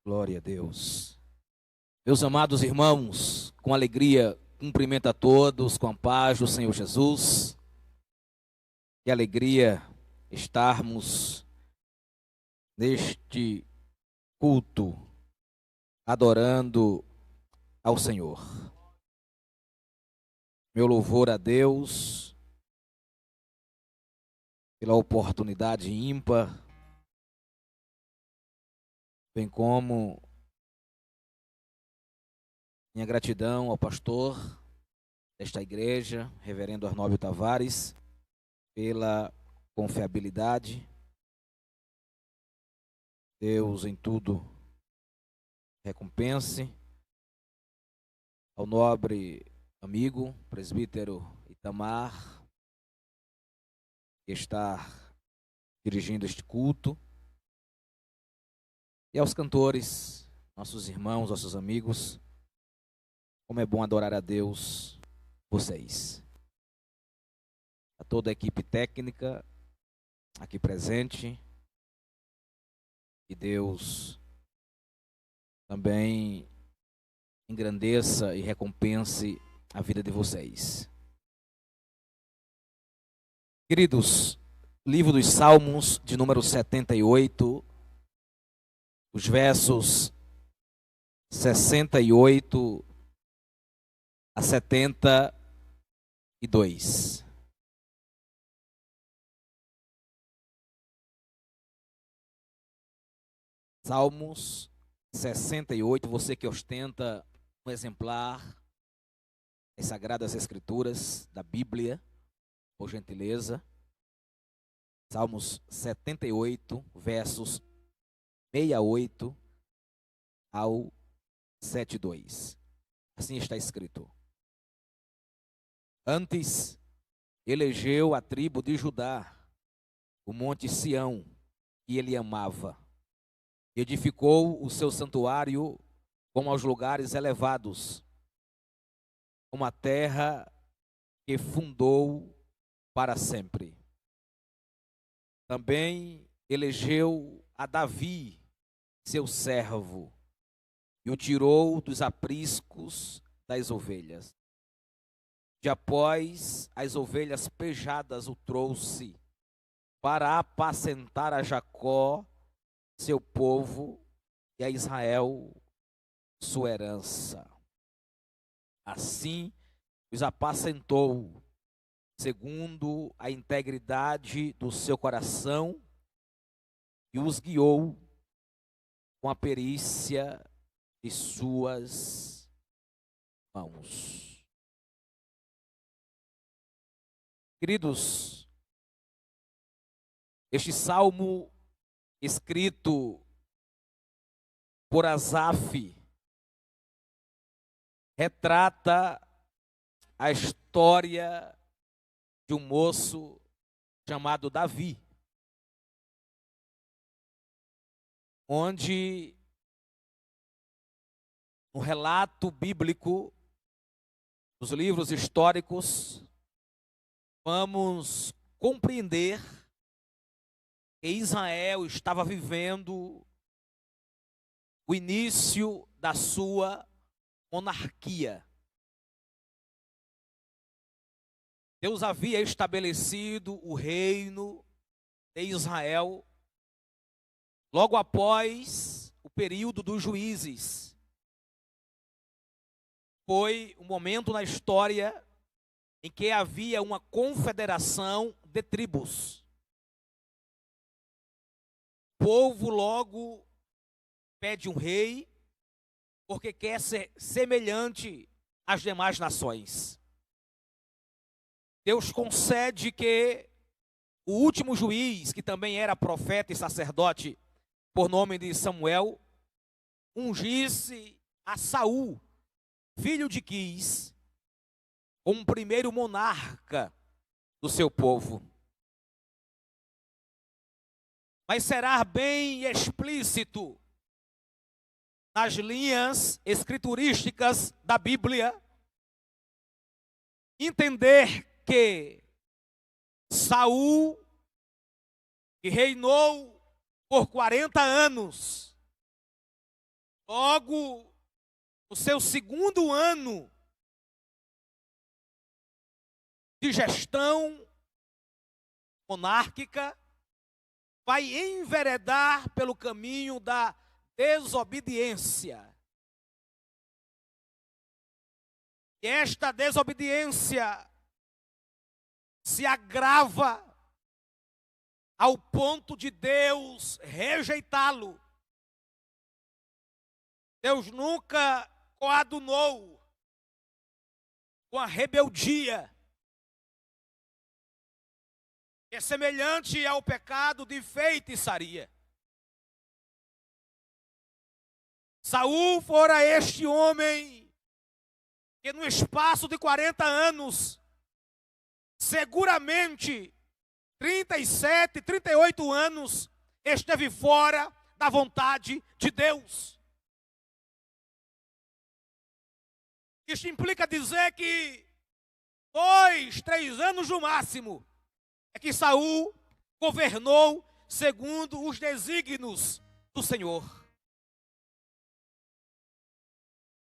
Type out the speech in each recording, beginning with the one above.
Glória a Deus. Meus amados irmãos, com alegria, cumprimento a todos com a paz do Senhor Jesus. Que alegria estarmos neste culto, adorando ao Senhor. Meu louvor a Deus pela oportunidade ímpar, bem como minha gratidão ao pastor desta igreja, reverendo Arnóbio Tavares, pela confiabilidade. Deus em tudo recompense. Ao nobre amigo, presbítero Itamar, que está dirigindo este culto. E aos cantores, nossos irmãos, nossos amigos, como é bom adorar a Deus, vocês. A toda a equipe técnica aqui presente. Que Deus também engrandeça e recompense a vida de vocês. Queridos, livro dos Salmos, de número 78, os versos 68 a 72. Salmos 68, você que ostenta um exemplar das Sagradas Escrituras, da Bíblia, por gentileza. Salmos 78, versos 68 ao 72. Assim está escrito. Antes elegeu a tribo de Judá, o monte Sião, que ele amava. Edificou o seu santuário como aos lugares elevados, como a terra que fundou para sempre. Também elegeu a Davi, seu servo, e o tirou dos apriscos das ovelhas. De após as ovelhas pejadas o trouxe para apacentar a Jacó, seu povo, e a Israel, sua herança. Assim os apacentou, segundo a integridade do seu coração, e os guiou com a perícia de suas mãos. Queridos, este salmo escrito por Asaf retrata a história de um moço chamado Davi, onde no relato bíblico, nos livros históricos, vamos compreender que Israel estava vivendo o início da sua monarquia. Deus havia estabelecido o reino de Israel logo após o período dos juízes. Foi um momento na história em que havia uma confederação de tribos. O povo logo pede um rei, porque quer ser semelhante às demais nações. Deus concede que o último juiz, que também era profeta e sacerdote, por nome de Samuel, ungisse a Saul, filho de Quis, como primeiro monarca do seu povo. Mas será bem explícito nas linhas escriturísticas da Bíblia entender que Saul, que reinou por 40 anos, Logo, no seu segundo ano de gestão monárquica, vai enveredar pelo caminho da desobediência. E esta desobediência se agrava ao ponto de Deus rejeitá-lo. Deus nunca coadunou com a rebeldia, que é semelhante ao pecado de feitiçaria. Saul fora este homem que no espaço de 40 anos, seguramente 37, 38 anos, esteve fora da vontade de Deus. Isso implica dizer que 2, 3 anos no máximo é que Saul governou segundo os desígnios do Senhor.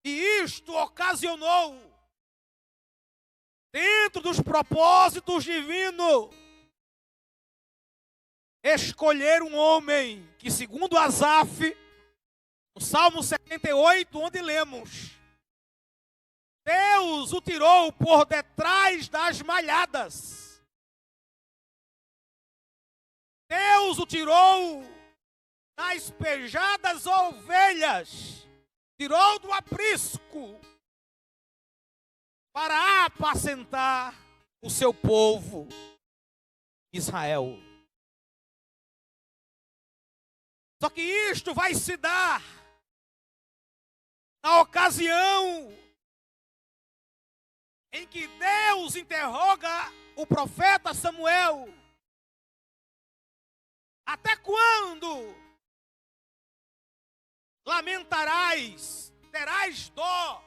E isto ocasionou, dentro dos propósitos divinos, escolher um homem que, segundo Asaf, no Salmo 78, onde lemos, Deus o tirou por detrás das malhadas. Deus o tirou das pejadas ovelhas. Tirou do aprisco para apacentar o seu povo, Israel. Só que isto vai se dar na ocasião em que Deus interroga o profeta Samuel: até quando lamentarás, terás dó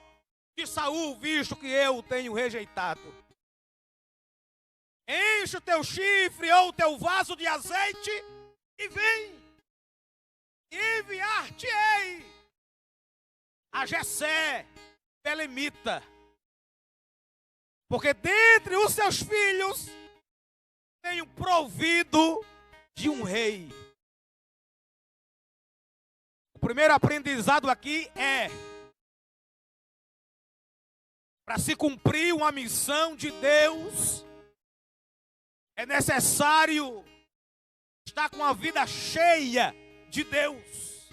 de Saul, visto que eu o tenho rejeitado? Enche o teu chifre ou o teu vaso de azeite e vem, enviar-te-ei a Jessé, belemita, porque dentre os seus filhos tenho provido de um rei. O primeiro aprendizado aqui é: para se cumprir uma missão de Deus, é necessário estar com a vida cheia de Deus.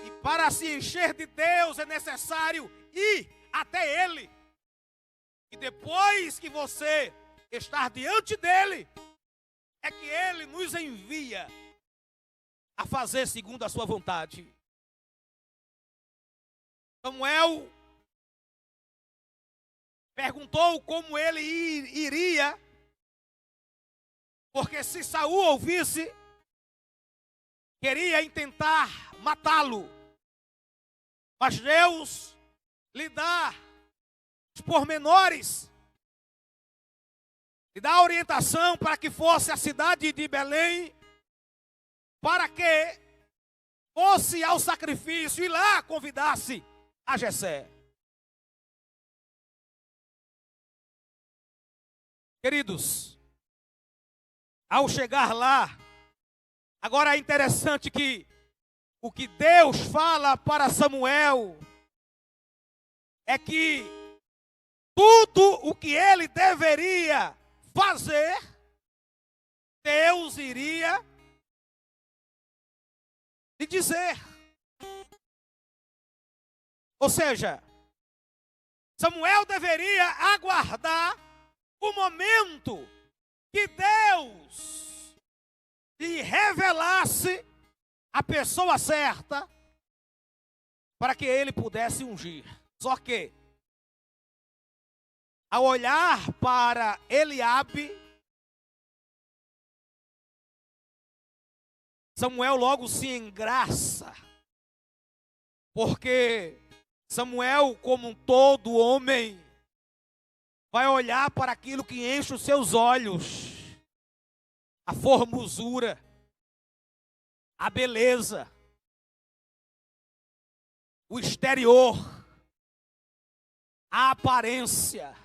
E para se encher de Deus é necessário ir até Ele. E depois que você estar diante dEle, é que Ele nos envia a fazer segundo a sua vontade. Samuel perguntou como ele iria, porque se Saul ouvisse, queria intentar matá-lo. Mas Deus lhe dá os pormenores, lhe dá a orientação para que fosse a cidade de Belém, para que fosse ao sacrifício e lá convidasse a Jessé. Queridos, ao chegar lá, agora é interessante que o que Deus fala para Samuel é que tudo o que ele deveria fazer, Deus iria lhe dizer. Ou seja, Samuel deveria aguardar o momento que Deus lhe revelasse a pessoa certa para que ele pudesse ungir. Só que, ao olhar para Eliabe, Samuel logo se engraça, porque Samuel, como todo homem, vai olhar para aquilo que enche os seus olhos, a formosura, a beleza. o exterior, a aparência,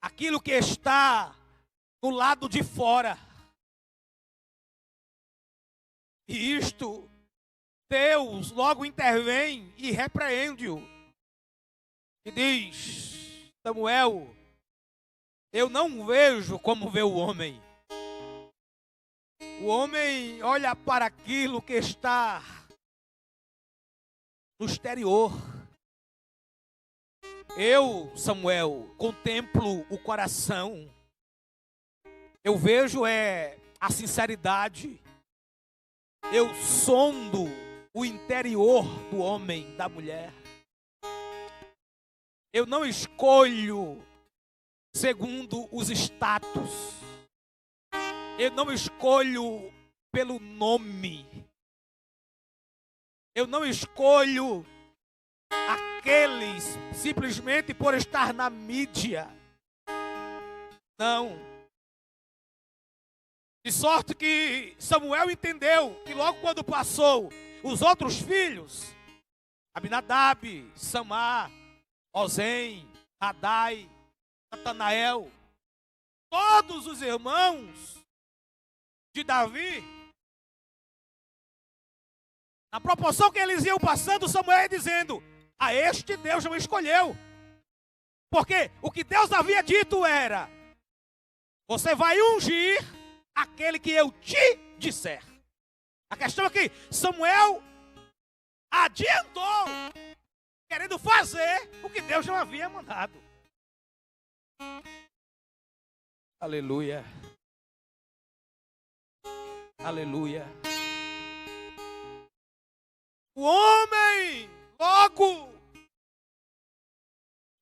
aquilo que está no lado de fora. E isto, Deus logo intervém e repreende-o. E diz: Samuel, eu não vejo como vê o homem. O homem olha para aquilo que está no exterior. Eu, Samuel, contemplo o coração. Eu vejo a sinceridade. Eu sondo o interior do homem, da mulher. Eu não escolho segundo os status. Eu não escolho pelo nome. Eu não escolho aqueles simplesmente por estar na mídia. Não. De sorte que Samuel entendeu que logo quando passou os outros filhos, Abinadab, Samar, Ozem, Adai, Natanael, todos os irmãos de Davi, na proporção que eles iam passando, Samuel ia dizendo: a este Deus não escolheu. Porque o que Deus havia dito era: você vai ungir aquele que eu te disser. A questão é que Samuel adiantou, querendo fazer o que Deus não havia mandado. Aleluia. Aleluia. O homem logo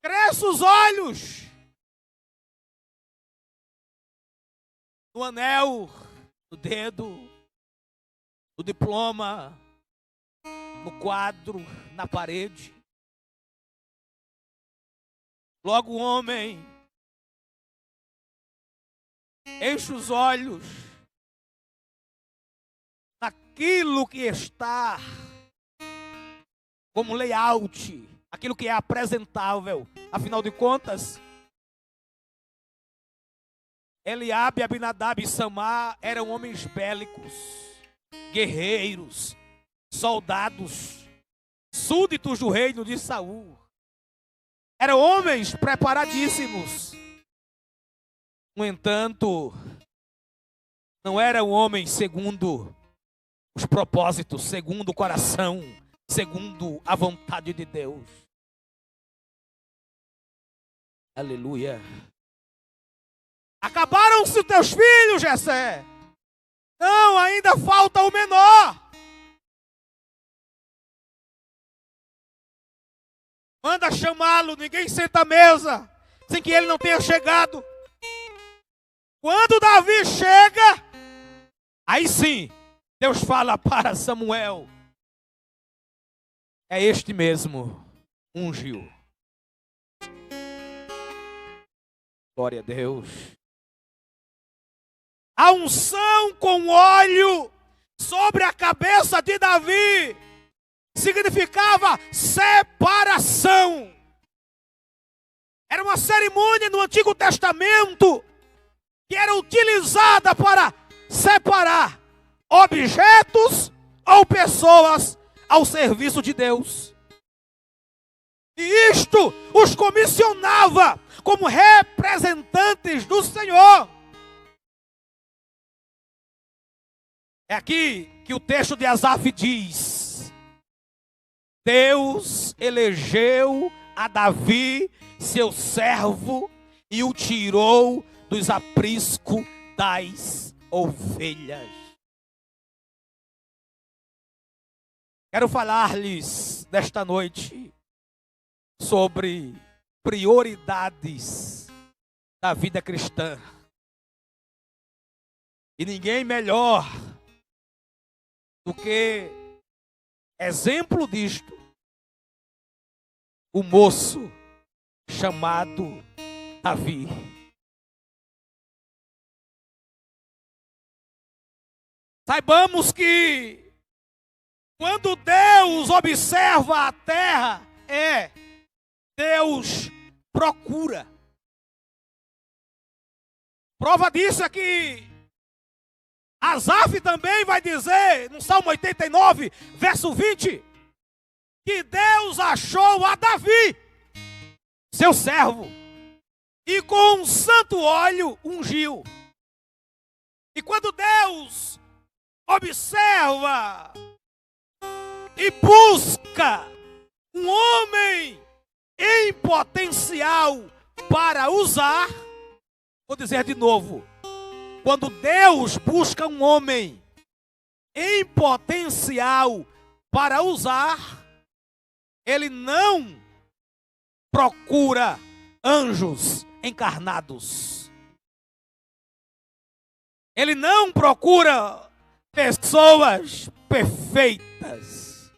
cresce os olhos no anel, no dedo, no diploma, no quadro, na parede. Logo o homem enche os olhos naquilo que está como layout, aquilo que é apresentável. Afinal de contas, Eliabe, Abinadab e Samar eram homens bélicos, guerreiros, soldados, súditos do reino de Saul. Eram homens preparadíssimos. No entanto, não eram homens segundo os propósitos, segundo o coração, segundo a vontade de Deus. Aleluia. Acabaram-se os teus filhos, Jessé? Não, ainda falta o menor. Manda chamá-lo, ninguém senta à mesa sem que ele não tenha chegado. Quando Davi chega, aí sim, Deus fala para Samuel: é este mesmo, ungiu. Glória a Deus. A unção com óleo sobre a cabeça de Davi significava separação. Era uma cerimônia no Antigo Testamento que era utilizada para separar objetos ou pessoas ao serviço de Deus. E isto os comissionava como representantes do Senhor. É aqui que o texto de Asaf diz: Deus elegeu a Davi, seu servo, e o tirou dos apriscos das ovelhas. Quero falar-lhes nesta noite sobre prioridades da vida cristã. E ninguém melhor do que exemplo disto, o moço chamado Davi. Saibamos que quando Deus observa a terra, Deus procura. Prova disso é que Asaf também vai dizer, no Salmo 89, verso 20, que Deus achou a Davi, seu servo, e com um santo óleo ungiu. E quando Deus observa e busca um homem em potencial para usar, vou dizer de novo, quando Deus busca um homem em potencial para usar, Ele não procura anjos encarnados. Ele não procura pessoas perfeitas.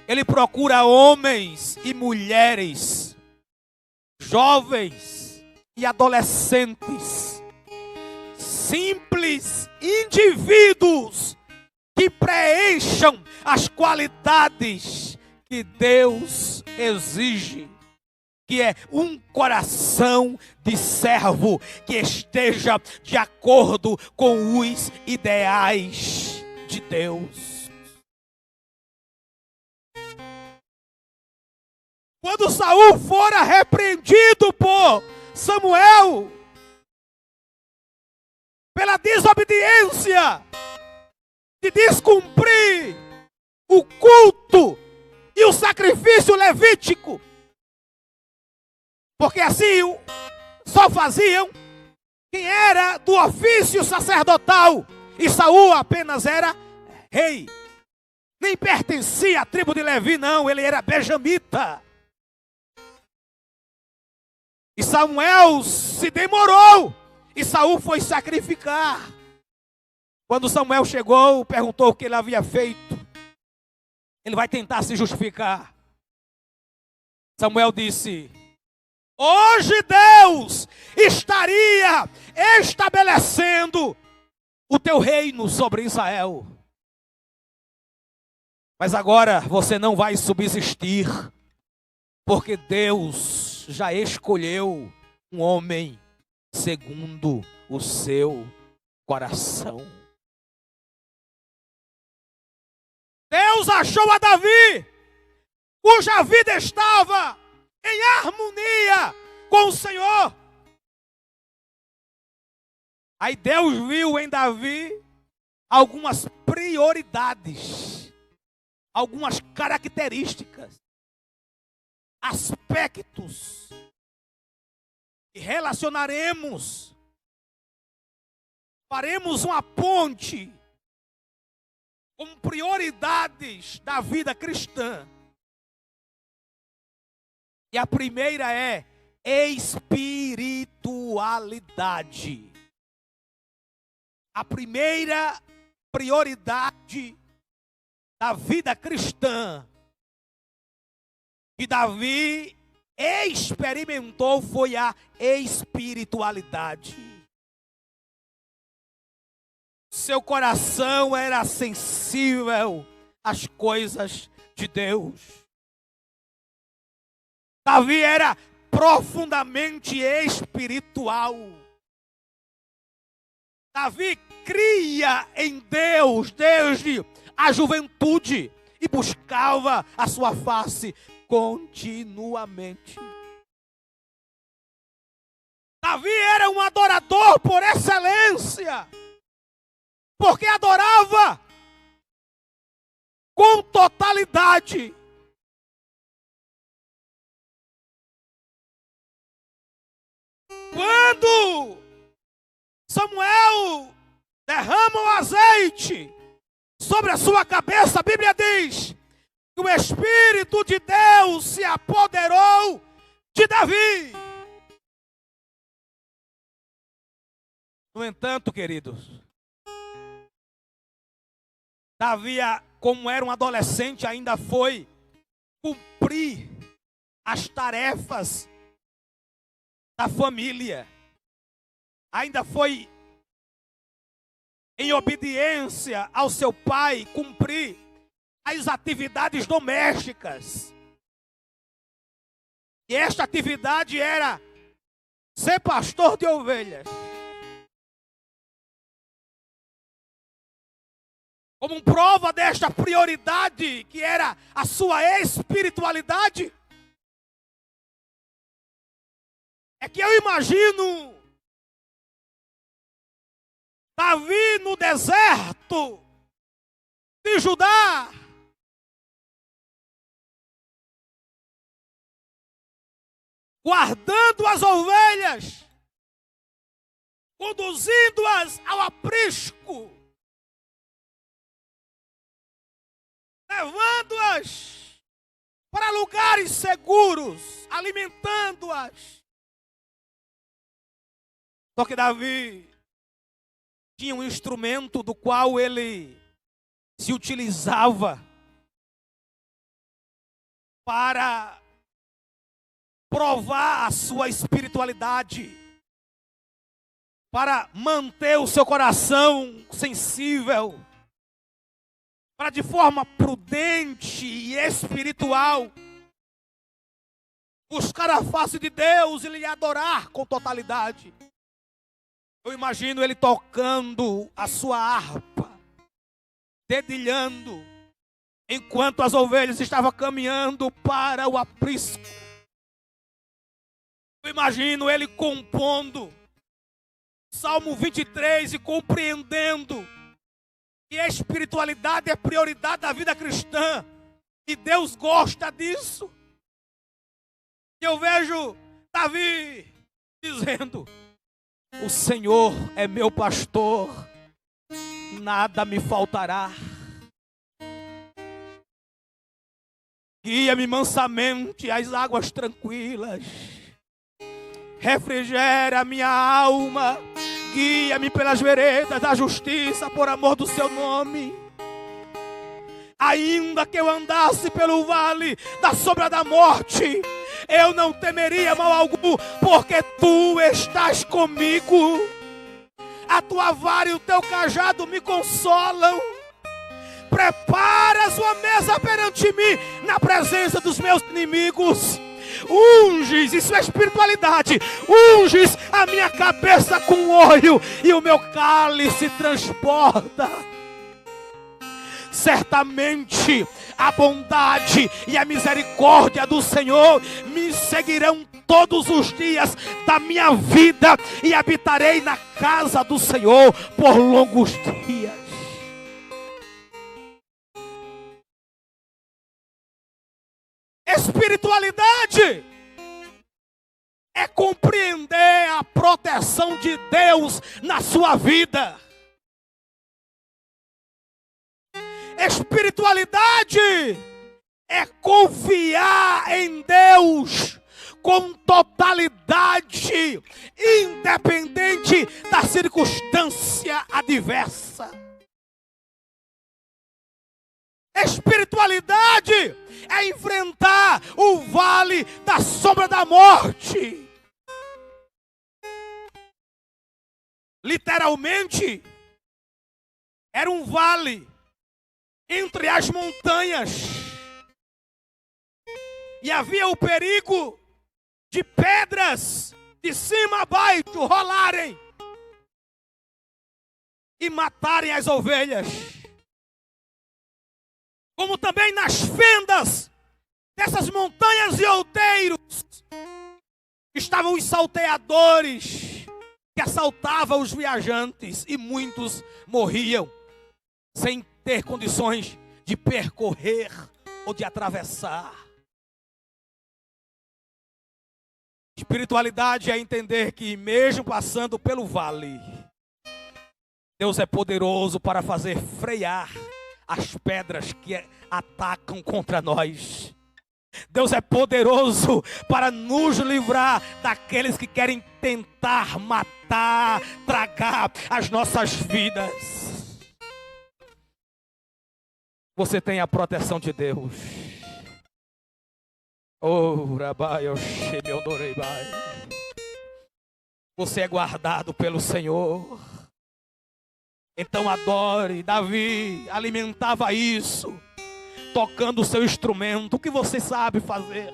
Ele procura homens e mulheres, jovens e adolescentes, simples indivíduos que preencham as qualidades que Deus exige, que é um coração de servo que esteja de acordo com os ideais de Deus. Quando Saul fora repreendido por Samuel pela desobediência de descumprir o culto e o sacrifício levítico, porque assim só faziam quem era do ofício sacerdotal, e Saul apenas era rei, nem pertencia à tribo de Levi, não, ele era benjamita. E Samuel se demorou, e Saul foi sacrificar. Quando Samuel chegou, perguntou o que ele havia feito. Ele vai tentar se justificar. Samuel disse: hoje Deus estaria estabelecendo o teu reino sobre Israel. Mas agora você não vai subsistir, porque Deus já escolheu um homem segundo o seu coração. Deus achou a Davi, cuja vida estava em harmonia com o Senhor. Aí Deus viu em Davi algumas prioridades, algumas características, aspectos que relacionaremos, faremos uma ponte como prioridades da vida cristã. E a primeira é espiritualidade. A primeira prioridade da vida cristã que Davi experimentou foi a espiritualidade. Seu coração era sensível às coisas de Deus. Davi era profundamente espiritual. Davi cria em Deus desde a juventude e buscava a sua face continuamente. Davi era um adorador por excelência, porque adorava com totalidade. Quando Samuel derrama o azeite sobre a sua cabeça, a Bíblia diz que o Espírito de Deus se apoderou de Davi. No entanto, queridos, Davi, como era um adolescente, ainda foi cumprir as tarefas da família. Ainda foi, em obediência ao seu pai, cumprir as atividades domésticas. E esta atividade era ser pastor de ovelhas. Como prova desta prioridade que era a sua espiritualidade, é que eu imagino Davi no deserto de Judá, guardando as ovelhas, conduzindo-as ao aprisco, levando-as para lugares seguros, alimentando-as. Só que Davi tinha um instrumento do qual ele se utilizava para provar a sua espiritualidade, para manter o seu coração sensível, para de forma prudente e espiritual buscar a face de Deus e lhe adorar com totalidade. Eu imagino ele tocando a sua harpa, dedilhando, enquanto as ovelhas estavam caminhando para o aprisco. Eu imagino ele compondo Salmo 23 e compreendendo que a espiritualidade é prioridade da vida cristã. E Deus gosta disso. E eu vejo Davi dizendo: o Senhor é meu pastor, nada me faltará. Guia-me mansamente às águas tranquilas. Refrigera a minha alma. Guia-me pelas veredas da justiça, por amor do seu nome. Ainda que eu andasse pelo vale da sombra da morte, eu não temeria mal algum, porque tu estás comigo. A tua vara e o teu cajado me consolam. Preparas uma mesa perante mim, na presença dos meus inimigos. Unges, isso é espiritualidade. Unges a minha cabeça com óleo e o meu cálice transborda. Certamente a bondade e a misericórdia do Senhor me seguirão todos os dias da minha vida, e habitarei na casa do Senhor por longos dias. Espiritualidade é compreender a proteção de Deus na sua vida. Espiritualidade é confiar em Deus com totalidade, independente da circunstância adversa. Espiritualidade é enfrentar o vale da sombra da morte. Literalmente, era um vale entre as montanhas. E havia o perigo de pedras de cima a baixo rolarem e matarem as ovelhas. Como também nas fendas dessas montanhas e outeiros estavam os salteadores que assaltavam os viajantes, e muitos morriam sem ter condições de percorrer ou de atravessar. Espiritualidade é entender que mesmo passando pelo vale, Deus é poderoso para fazer frear as pedras que atacam contra nós. Deus é poderoso para nos livrar daqueles que querem tentar matar, tragar as nossas vidas. Você tem a proteção de Deus. Você é guardado pelo Senhor. Então adore. Davi alimentava isso. tocando o seu instrumento. O que você sabe fazer?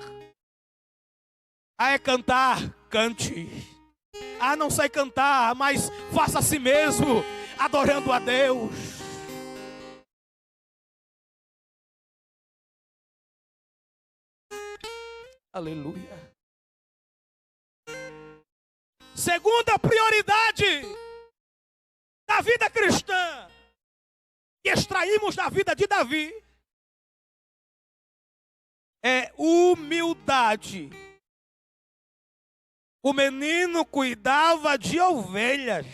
Ah, é cantar? Cante. Ah, não sei cantar, mas faça a si mesmo, adorando a Deus. Aleluia. Segunda prioridade da vida cristã, que extraímos da vida de Davi, é humildade. O menino cuidava de ovelhas.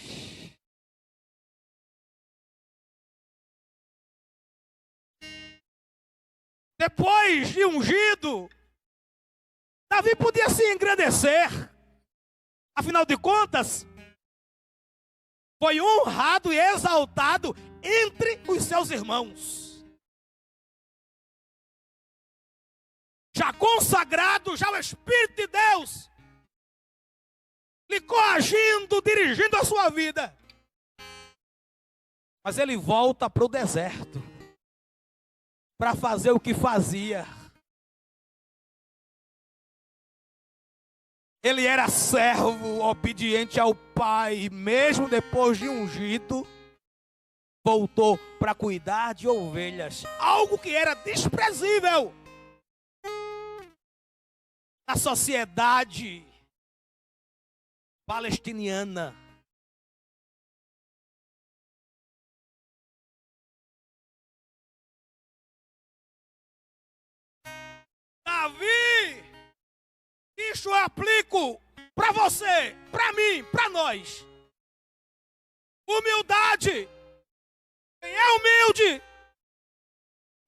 Depois de ungido, Davi podia se engrandecer. Afinal de contas, foi honrado e exaltado entre os seus irmãos. Já consagrado, já o Espírito de Deus lhe coagindo, dirigindo a sua vida. Mas ele volta para o deserto para fazer o que fazia. Ele era servo, obediente ao pai, mesmo depois de ungido, voltou para cuidar de ovelhas, algo que era desprezível na sociedade palestiniana. Davi, isso eu aplico para você, para mim, para nós. Humildade. Quem é humilde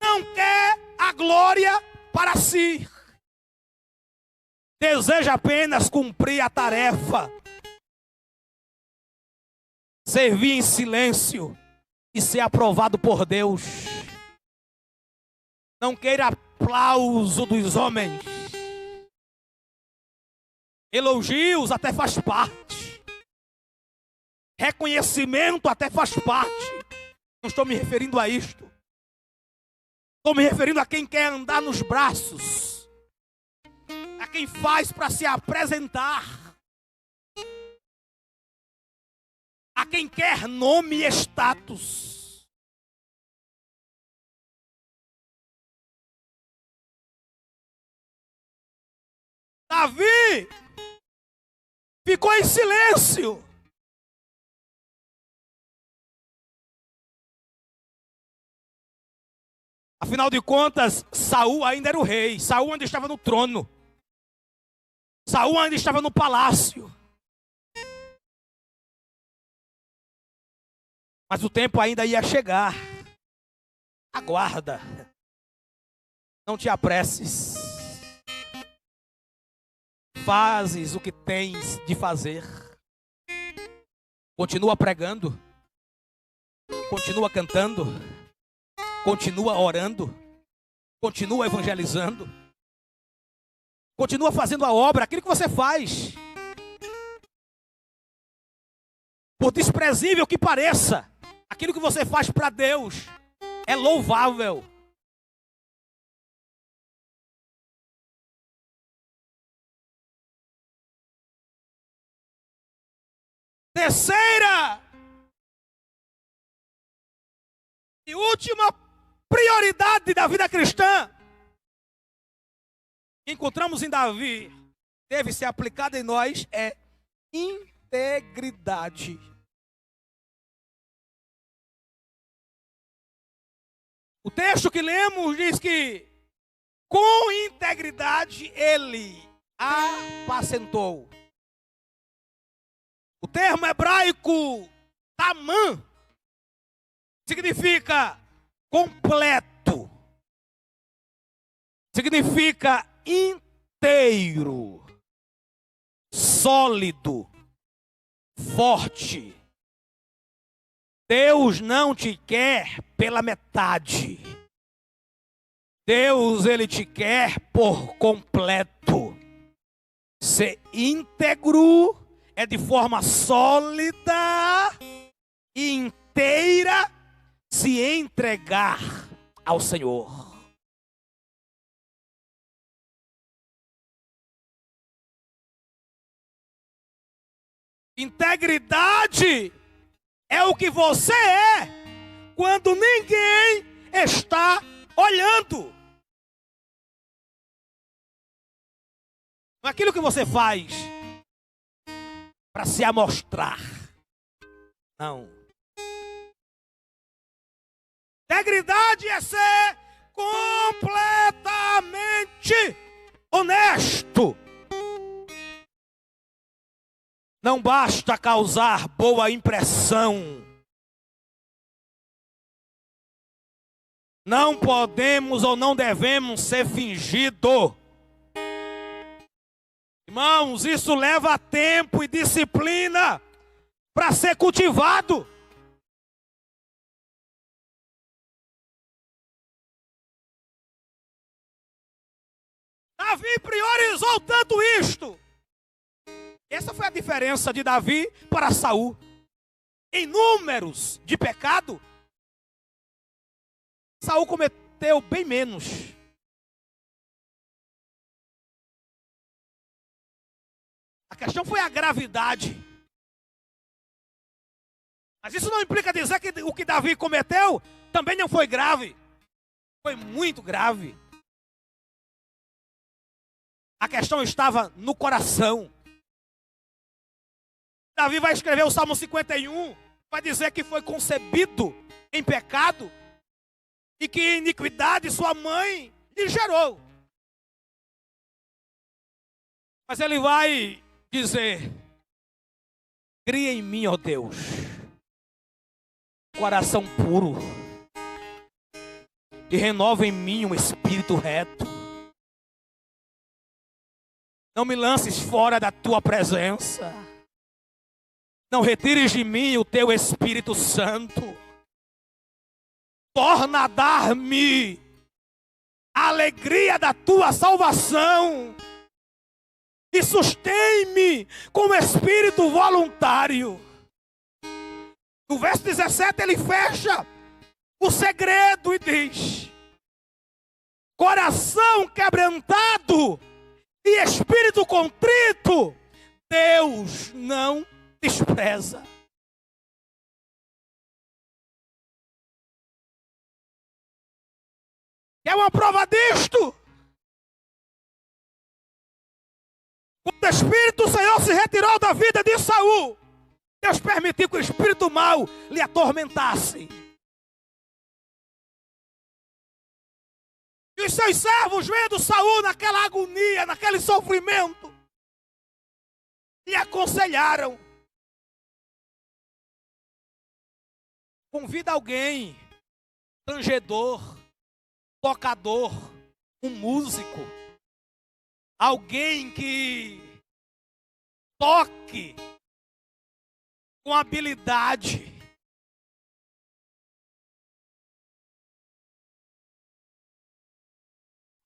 não quer a glória para si. Deseja apenas cumprir a tarefa. Servir em silêncio e ser aprovado por Deus. Não queira aplauso dos homens. Elogios até faz parte. Reconhecimento até faz parte. Não estou me referindo a isto. Estou me referindo a quem quer andar nos braços. A quem faz para se apresentar. A quem quer nome e status. Davi ficou em silêncio. Afinal de contas, Saul ainda era o rei. Saul ainda estava no trono. Saul ainda estava no palácio. Mas o tempo ainda ia chegar. Aguarda. Não te apresses. Fazes o que tens de fazer. Continua pregando. Continua cantando. Continua orando. Continua evangelizando. Continua fazendo a obra, aquilo que você faz. Por desprezível que pareça, aquilo que você faz para Deus é louvável. Terceira e última prioridade da vida cristã que encontramos em Davi, deve ser aplicada em nós, é integridade. O texto que lemos diz que com integridade ele apacentou. O termo hebraico tamã significa completo, significa inteiro, sólido, forte. Deus não te quer pela metade. Deus, ele te quer por completo. Ser íntegro é de forma sólida e inteira se entregar ao Senhor. Integridade é o que você é quando ninguém está olhando. Não é aquilo que você faz para se amostrar. Não. Integridade é ser completamente honesto. Não basta causar boa impressão. Não podemos ou não devemos ser fingido. Irmãos, isso leva tempo e disciplina para ser cultivado. Davi priorizou tanto isto. Essa foi a diferença de Davi para Saul. Em números de pecado, Saul cometeu bem menos. A questão foi a gravidade. Mas isso não implica dizer que o que Davi cometeu também não foi grave. Foi muito grave. A questão estava no coração. Davi vai escrever o Salmo 51, vai dizer que foi concebido em pecado e que em iniquidade sua mãe lhe gerou. Mas ele vai dizer: cria em mim, ó Deus, coração puro e renova em mim um espírito reto. Não me lances fora da tua presença. Não retires de mim o teu Espírito Santo. Torna a dar-me a alegria da tua salvação. E sustém-me com espírito voluntário. No verso 17 ele fecha o segredo e diz: coração quebrantado e espírito contrito, Deus não despreza. É uma prova disto. Quando o Espírito do Senhor se retirou da vida de Saul, Deus permitiu que o espírito mau lhe atormentasse. E os seus servos, vendo Saul naquela agonia, naquele sofrimento, lhe aconselharam: convida alguém, tangedor, tocador, um músico, alguém que toque com habilidade.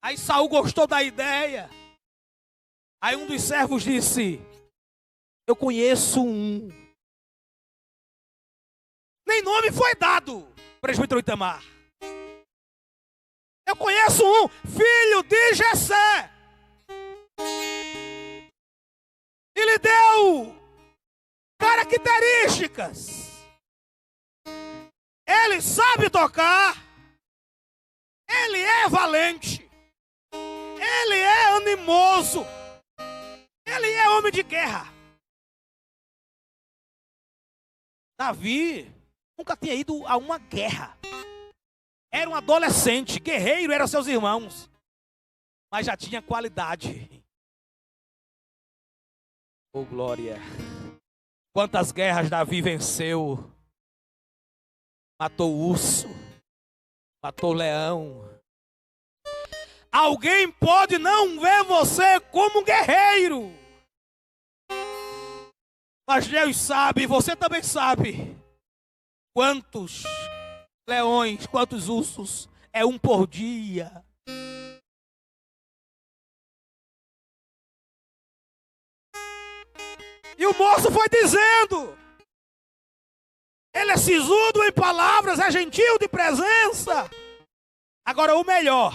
Aí Saul gostou da ideia. Aí um dos servos disse: eu conheço um. Nem nome foi dado, presbítero Itamar. Eu conheço um, filho de Jessé. Ele deu características. Ele sabe tocar. Ele é valente. Ele é animoso. Ele é homem de guerra. Davi nunca tinha ido a uma guerra. Era um adolescente, guerreiro eram seus irmãos, mas já tinha qualidade. Oh glória! Quantas guerras Davi venceu? Matou urso, matou leão. Alguém pode não ver você como um guerreiro, mas Deus sabe, você também sabe, quantos leões, quantos ursos, é um por dia. E o moço foi dizendo: ele é sisudo em palavras, é gentil de presença. Agora o melhor,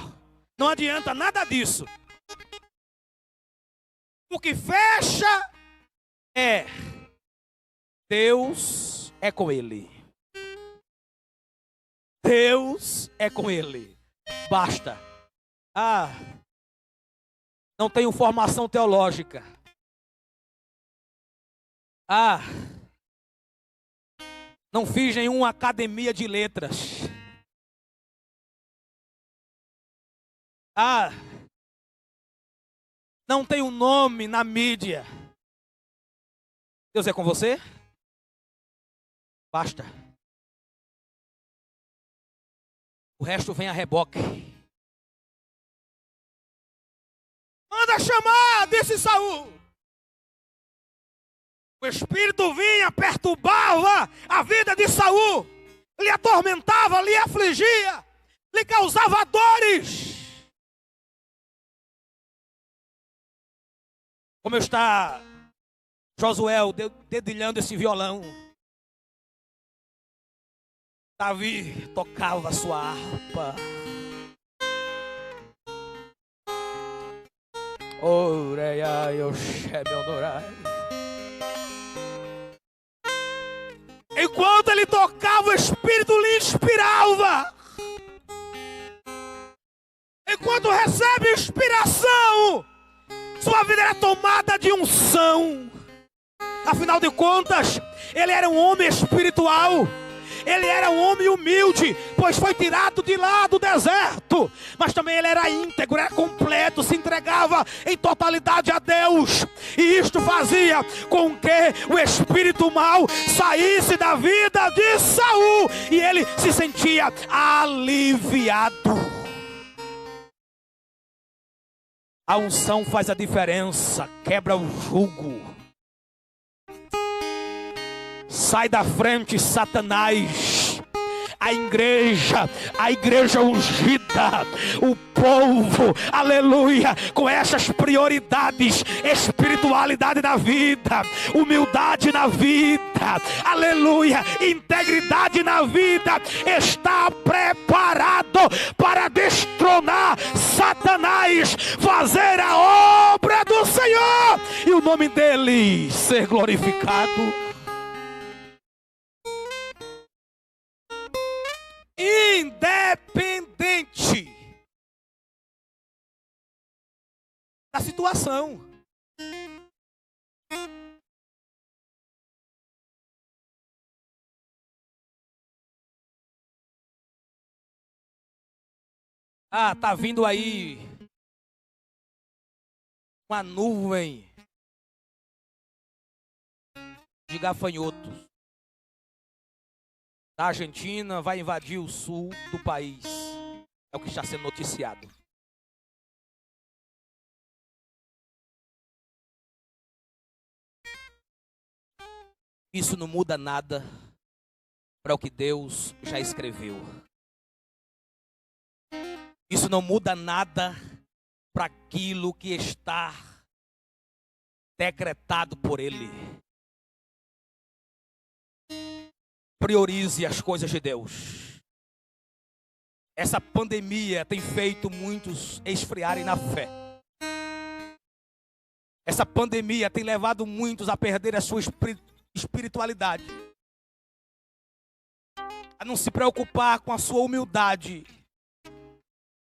não adianta nada disso. O que fecha é Deus é com ele. Deus é com ele. Basta. Não tenho formação teológica. Não fiz nenhuma academia de letras. Não tenho nome na mídia. Deus é com você? Basta. O resto vem a reboque. Manda chamar, disse Saul. O espírito vinha, perturbava a vida de Saul, lhe atormentava, lhe afligia, lhe causava dores. Como está Josué dedilhando esse violão? Davi tocava a sua harpa. Enquanto ele tocava, o Espírito lhe inspirava. Enquanto recebe inspiração, sua vida era tomada de unção. Afinal de contas, ele era um homem espiritual. Ele era um homem humilde, pois foi tirado de lá do deserto. Mas também ele era íntegro, era completo, se entregava em totalidade a Deus. E isto fazia com que o espírito mau saísse da vida de Saul. E ele se sentia aliviado. A unção faz a diferença, quebra o jugo. Sai da frente, Satanás. A igreja ungida, o povo, aleluia, com essas prioridades, espiritualidade na vida, humildade na vida, aleluia, integridade na vida, está preparado para destronar Satanás, fazer a obra do Senhor e o nome dele ser glorificado. Independente da situação. Tá vindo aí uma nuvem de gafanhotos. A Argentina vai invadir o sul do país. É o que está sendo noticiado. Isso não muda nada para o que Deus já escreveu. Isso não muda nada para aquilo que está decretado por Ele. Priorize as coisas de Deus. Essa pandemia tem feito muitos esfriarem na fé. Essa pandemia tem levado muitos a perder a sua espiritualidade, a não se preocupar com a sua humildade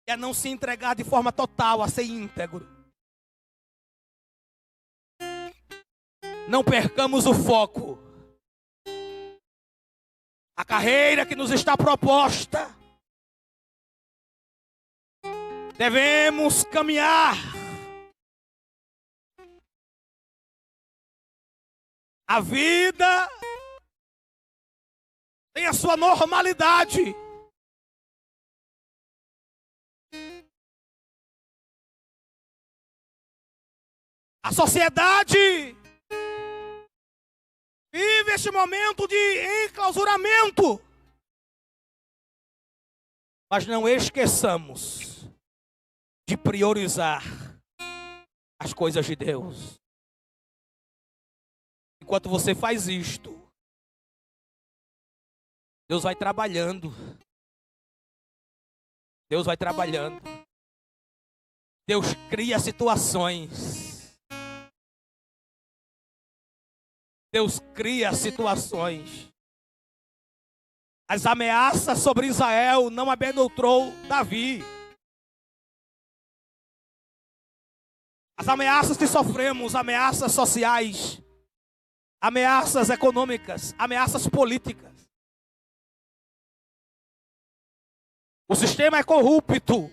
e a não se entregar de forma total, a ser íntegro. Não percamos o foco. A carreira que nos está proposta, devemos caminhar. A vida tem a sua normalidade. A sociedade vive este momento de enclausuramento. Mas não esqueçamos de priorizar as coisas de Deus. Enquanto você faz isto, Deus vai trabalhando. Deus vai trabalhando. Deus cria situações. Deus cria situações. As ameaças sobre Israel não amedrontou Davi. As ameaças que sofremos, ameaças sociais, ameaças econômicas, ameaças políticas. O sistema é corrupto.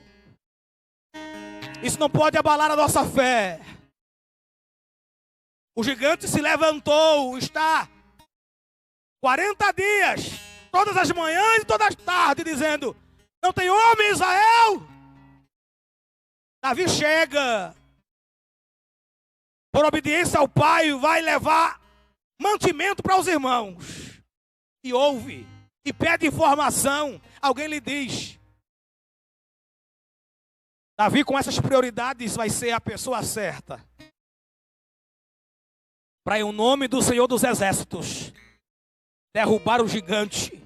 Isso não pode abalar a nossa fé. O gigante se levantou, está 40 dias, todas as manhãs e todas as tardes, dizendo: não tem homem em Israel. Davi chega, por obediência ao pai, vai levar mantimento para os irmãos. E ouve, e pede informação. Alguém lhe diz: Davi, com essas prioridades, vai ser a pessoa certa para, em nome do Senhor dos Exércitos, derrubar o gigante,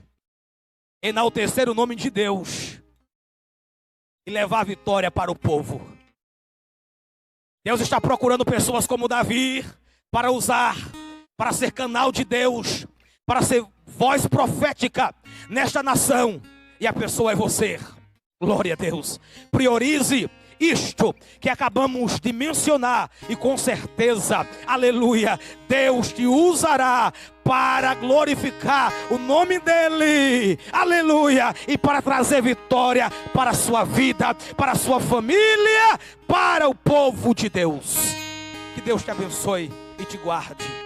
enaltecer o nome de Deus e levar a vitória para o povo. Deus está procurando pessoas como Davi para usar, para ser canal de Deus, para ser voz profética nesta nação. E a pessoa é você. Glória a Deus. Priorize isto que acabamos de mencionar e com certeza, aleluia, Deus te usará para glorificar o nome dele, aleluia, e para trazer vitória para a sua vida, para a sua família, para o povo de Deus. Que Deus te abençoe e te guarde.